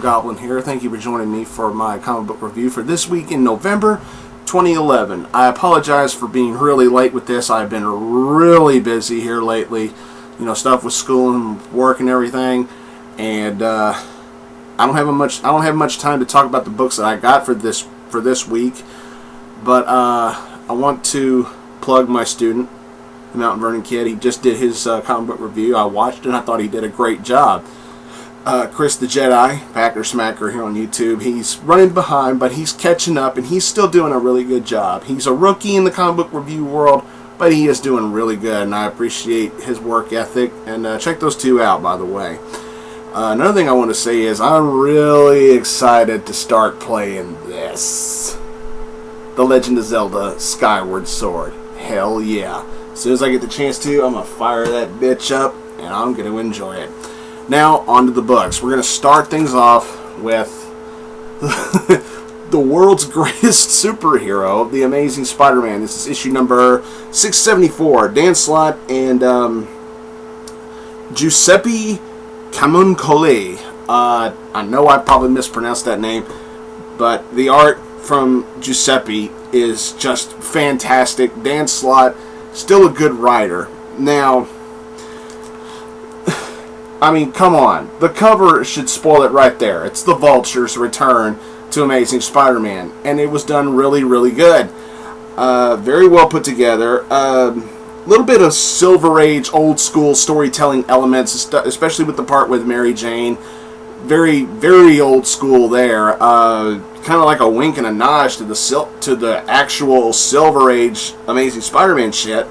Blugoblin here. Thank you for joining me for my comic book review for this week in November 2011. I apologize for being really late with this. I've been really busy here lately. You know, stuff with school and work and everything, and I don't have much time to talk about the books that I got for this week. But I want to plug my student, TheMtVernonKid. He just did his comic book review. I watched it and I thought he did a great job. Chris the Jedi, Packer Smacker here on YouTube. He's running behind, but he's catching up, and he's still doing a really good job. He's a rookie in the comic book review world, but he is doing really good, and I appreciate his work ethic. And check those two out, by the way. Another thing I want to say is I'm really excited to start playing this. The Legend of Zelda Skyward Sword. Hell yeah. As soon as I get the chance to, I'm going to fire that bitch up, and I'm going to enjoy it. Now, on to the books. We're going to start things off with the world's greatest superhero, the Amazing Spiderman. This is issue number 674. Dan Slott and Giuseppe Camuncoli. I know I probably mispronounced that name, but the art from Giuseppe is just fantastic. Dan Slott, still a good writer. Now, I mean, come on. The cover should spoil it right there. It's the Vulture's return to Amazing Spider-Man, and it was done really, really good. Very well put together. A little bit of Silver Age, old school storytelling elements, especially with the part with Mary Jane. Very, very old school there. Kind of like a wink and a nod to the actual Silver Age Amazing Spider-Man shit.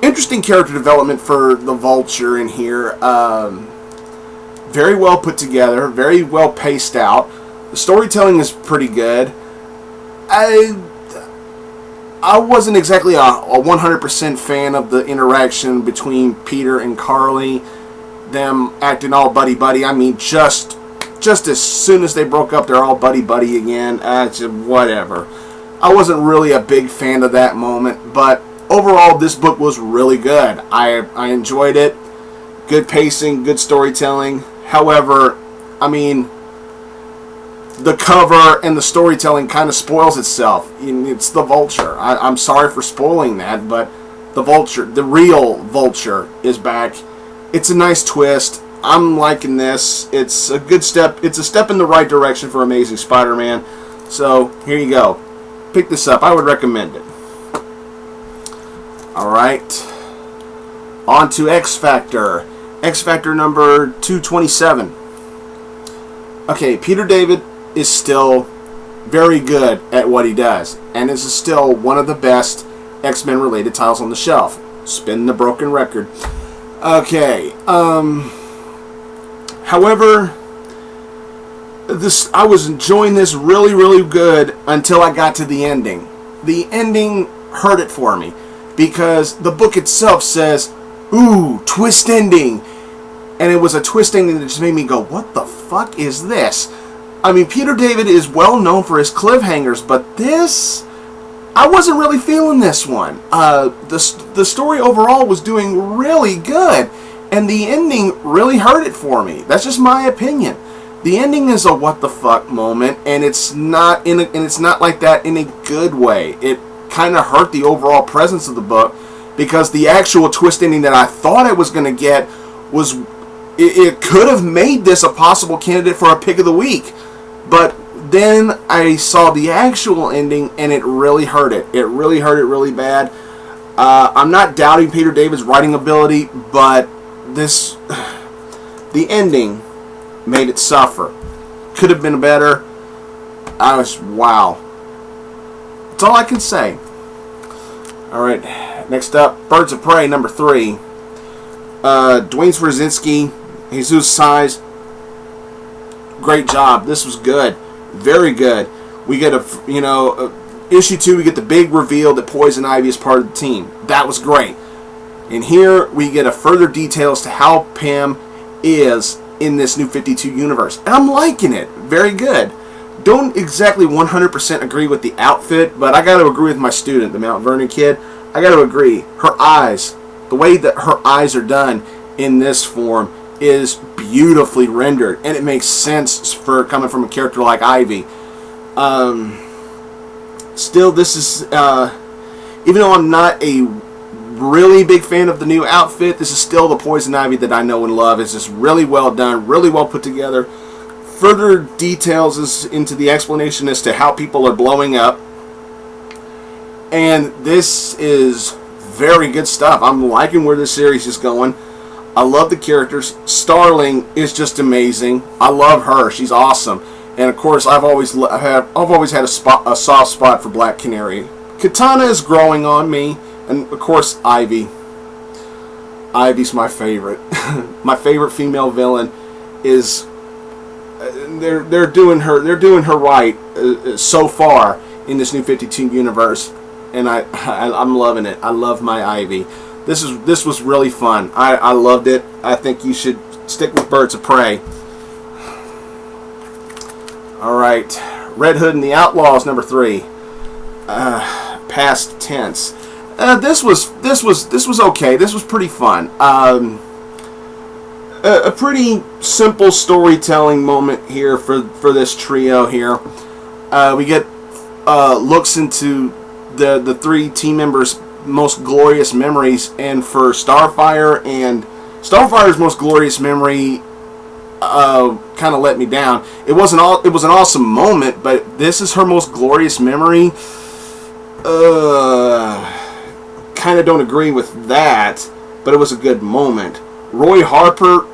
Interesting character development for the Vulture in here. Very well put together, very well paced out. The storytelling is pretty good. I wasn't exactly a 100% fan of the interaction between Peter and Carly. Them acting all buddy-buddy. I mean, just as soon as they broke up, they're all buddy-buddy again. Whatever. I wasn't really a big fan of that moment, but overall, this book was really good. I enjoyed it. Good pacing, good storytelling. However, I mean, the cover and the storytelling kind of spoils itself. It's the Vulture. I'm sorry for spoiling that, but the Vulture, the real Vulture, is back. It's a nice twist. I'm liking this. It's a good step. It's a step in the right direction for Amazing Spider-Man. So, here you go. Pick this up. I would recommend it. Alright, on to XFactor. XFactor number 227. Okay, Peter David is still very good at what he does, and this is still one of the best X-Men related titles on the shelf. Spin the broken record. Okay, however, I was enjoying this really, really good until I got to the ending. The ending hurt it for me, because the book itself says, ooh, twist ending. And it was a twist ending that just made me go, what the fuck is this? I mean, Peter David is well known for his cliffhangers, but this, I wasn't really feeling this one. The story overall was doing really good, and the ending really hurt it for me. That's just my opinion. The ending is a what the fuck moment, and it's not like that in a good way. It kind of hurt the overall presence of the book, because the actual twist ending that I thought I was going to get was, it could have made this a possible candidate for a pick of the week, but then I saw the actual ending and it really hurt it. It really hurt it really bad. I'm not doubting Peter David's writing ability, but the ending made it suffer. Could have been better. Wow. That's all I can say. Alright, next up, Birds of Prey, number 3. Dwayne Swarzynski, Jesus Size. Great job. This was good. Very good. We get issue 2, we get the big reveal that Poison Ivy is part of the team. That was great. And here we get a further detail as to how Pym is in this New 52 universe. And I'm liking it. Very good. Don't exactly 100% agree with the outfit, but I got to agree with my student, the TheMtVernonKid. I got to agree. Her eyes, the way that her eyes are done in this form is beautifully rendered, and it makes sense for coming from a character like Ivy. Still, this is even though I'm not a really big fan of the new outfit, this is still the Poison Ivy that I know and love. It's just really well done, really well put together. Further details is into the explanation as to how people are blowing up, and this is very good stuff. I'm liking where this series is going. I love the characters. Starling is just amazing. I love her. She's awesome. And of course, I've always had a soft spot for Black Canary. Katana is growing on me, and of course, Ivy. Ivy's my favorite. My favorite female villain is. They're doing her right so far in this new 52 universe, and I'm loving it. I love my Ivy. This was really fun. I loved it. I think you should stick with Birds of Prey. All right, Red Hood and the Outlaws number 3. Past tense. This was okay. This was pretty fun. A pretty simple storytelling moment here for this trio here. We get looks into the 3 team members' most glorious memories, and for Starfire's most glorious memory kind of let me down. It was an awesome moment, but this is her most glorious memory. Kind of don't agree with that, but it was a good moment. Roy Harper,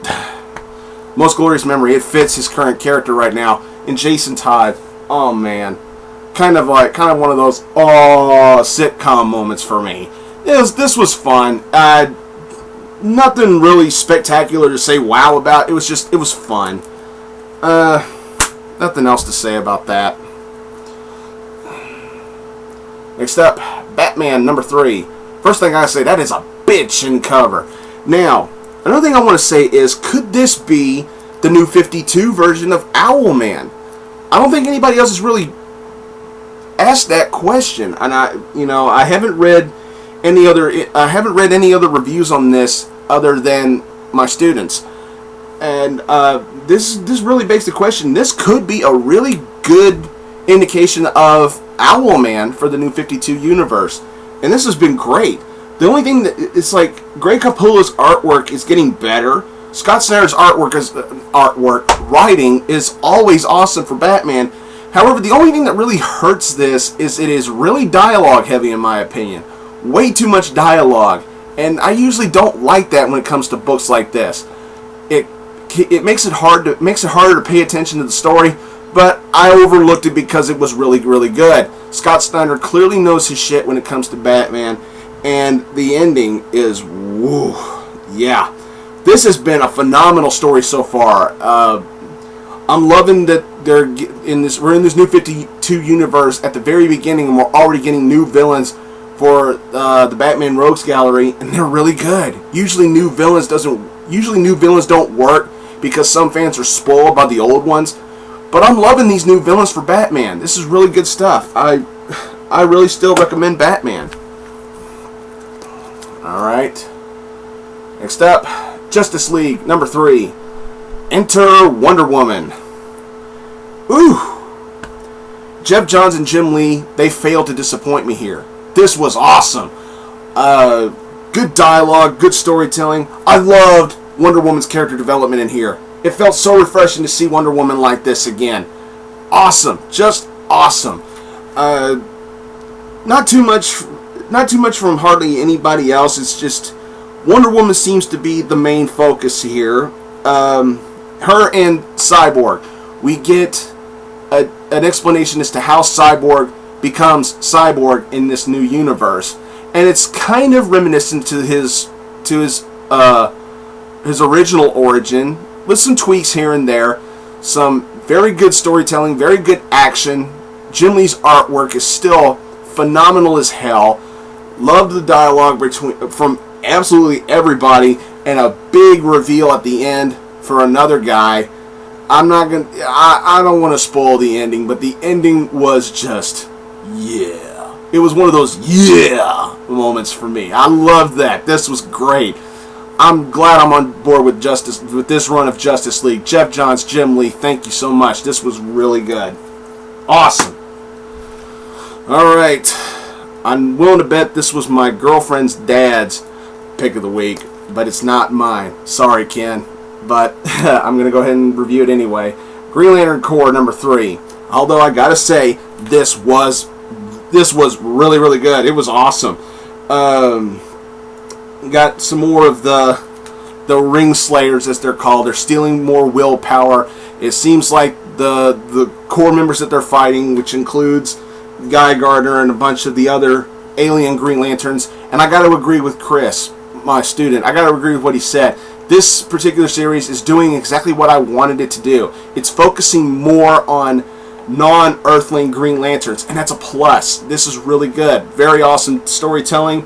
most glorious memory. It fits his current character right now. And Jason Todd, oh man, kind of one of those sitcom moments for me. This was fun. Nothing really spectacular to say wow about. It was fun. Nothing else to say about that. Next up, Batman number 3. First thing I say, that is a bitchin' cover. Now, another thing I want to say is, could this be the new 52 version of Owlman? I don't think anybody else has really asked that question, and I haven't read any other reviews on this other than my students, and this really begs the question. This could be a really good indication of Owlman for the new 52 universe, and this has been great. The only thing that it's like, Greg Capullo's artwork is getting better. Scott Snyder's writing is always awesome for Batman. However, the only thing that really hurts this is it is really dialogue heavy, in my opinion. Way too much dialogue, and I usually don't like that when it comes to books like this. It makes it harder to pay attention to the story, but I overlooked it because it was really, really good. Scott Snyder clearly knows his shit when it comes to Batman. And the ending is, woo, yeah. This has been a phenomenal story so far. I'm loving that we're in this new 52 universe at the very beginning, and we're already getting new villains for the Batman Rogues Gallery, and they're really good. Usually new villains don't work because some fans are spoiled by the old ones. But I'm loving these new villains for Batman. This is really good stuff. I really still recommend Batman. Alright. Next up, Justice League number 3. Enter Wonder Woman. Ooh. Jeff Johns and Jim Lee, they failed to disappoint me here. This was awesome. Good dialogue, good storytelling. I loved Wonder Woman's character development in here. It felt so refreshing to see Wonder Woman like this again. Awesome. Just awesome. Not too much from hardly anybody else. It's just Wonder Woman seems to be the main focus here. Her and Cyborg. We get an explanation as to how Cyborg becomes Cyborg in this new universe, and it's kind of reminiscent to his original origin, with some tweaks here and there. Some very good storytelling, very good action. Jim Lee's artwork is still phenomenal as hell. Loved the dialogue from absolutely everybody, and a big reveal at the end for another guy. I don't want to spoil the ending, but the ending was just, yeah. It was one of those yeah moments for me. I loved that. This was great. I'm glad I'm on board with this run of Justice League. Jeff Johns, Jim Lee, thank you so much. This was really good. Awesome. Alright. I'm willing to bet this was my girlfriend's dad's pick of the week, but it's not mine. Sorry, Ken. But I'm going to go ahead and review it anyway. Green Lantern Corps number 3. Although I gotta say, this was really, really good. It was awesome. Got some more of the ring slayers, as they're called. They're stealing more willpower. It seems like the core members that they're fighting, which includes Guy Gardner and a bunch of the other alien Green Lanterns. And I got to agree with Chris, my student. I got to agree with what he said. This particular series is doing exactly what I wanted it to do. It's focusing more on non-Earthling Green Lanterns, and that's a plus. This is really good. Very awesome storytelling.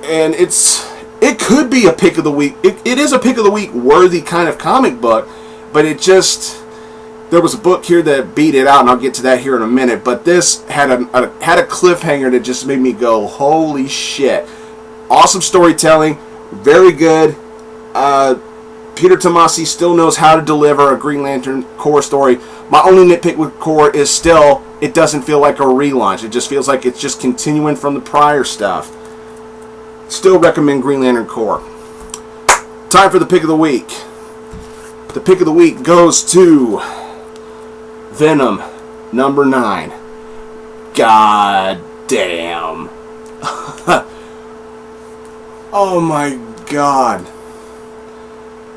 And it could be a pick of the week. It is a pick of the week worthy kind of comic book, but there was a book here that beat it out, and I'll get to that here in a minute. But this had a cliffhanger that just made me go, holy shit! Awesome storytelling, very good. Peter Tomasi still knows how to deliver a Green Lantern Corps story. My only nitpick with Corps is still it doesn't feel like a relaunch. It just feels like it's just continuing from the prior stuff. Still recommend Green Lantern Corps. Time for the pick of the week. The pick of the week goes to Venom number 9. God damn. Oh my god.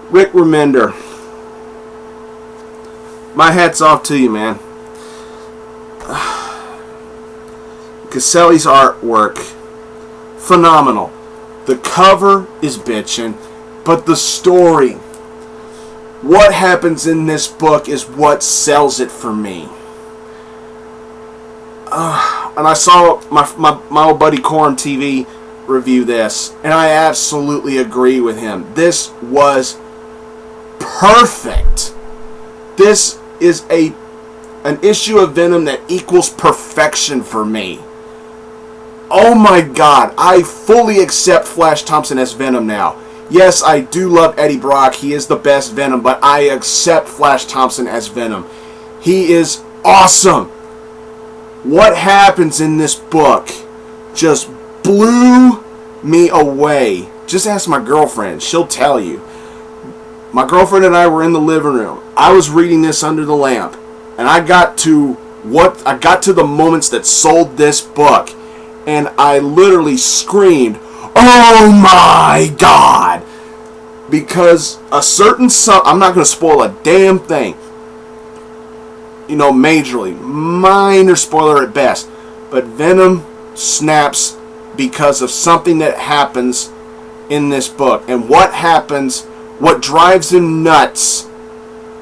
Rick Remender. My hat's off to you, man. Caselli's artwork, phenomenal. The cover is bitchin', but the story, what happens in this book is what sells it for me. And I saw my old buddy Corum TV review this, and I absolutely agree with him. This was perfect. This is an issue of Venom that equals perfection for me. Oh my god, I fully accept Flash Thompson as Venom now. Yes, I do love Eddie Brock. He is the best Venom, but I accept Flash Thompson as Venom. He is awesome. What happens in this book just blew me away. Just ask my girlfriend. She'll tell you. My girlfriend and I were in the living room. I was reading this under the lamp, and I got to the moments that sold this book, and I literally screamed, "Oh my god!" Because a certain I'm not going to spoil a damn thing. You know, majorly. Minor spoiler at best. But Venom snaps because of something that happens in this book. And what happens, what drives him nuts,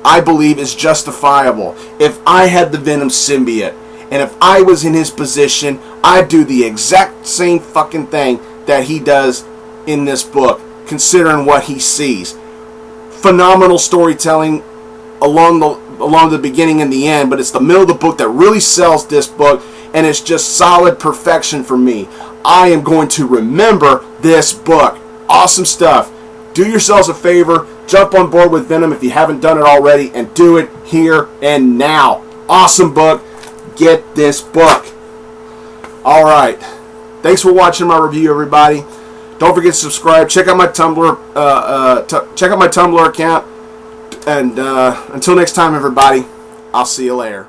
I believe is justifiable. If I had the Venom symbiote, and if I was in his position, I'd do the exact same fucking thing that he does in this book, considering what he sees. Phenomenal storytelling along the beginning and the end, but it's the middle of the book that really sells this book, and it's just solid perfection for me. I am going to remember this book. Awesome stuff. Do yourselves a favor, jump on board with Venom if you haven't done it already, and do it here and now. Awesome book. Get this book. Alright. Thanks for watching my review, everybody. Don't forget to subscribe. Check out my Tumblr. Check out my Tumblr account. And until next time, everybody, I'll see you later.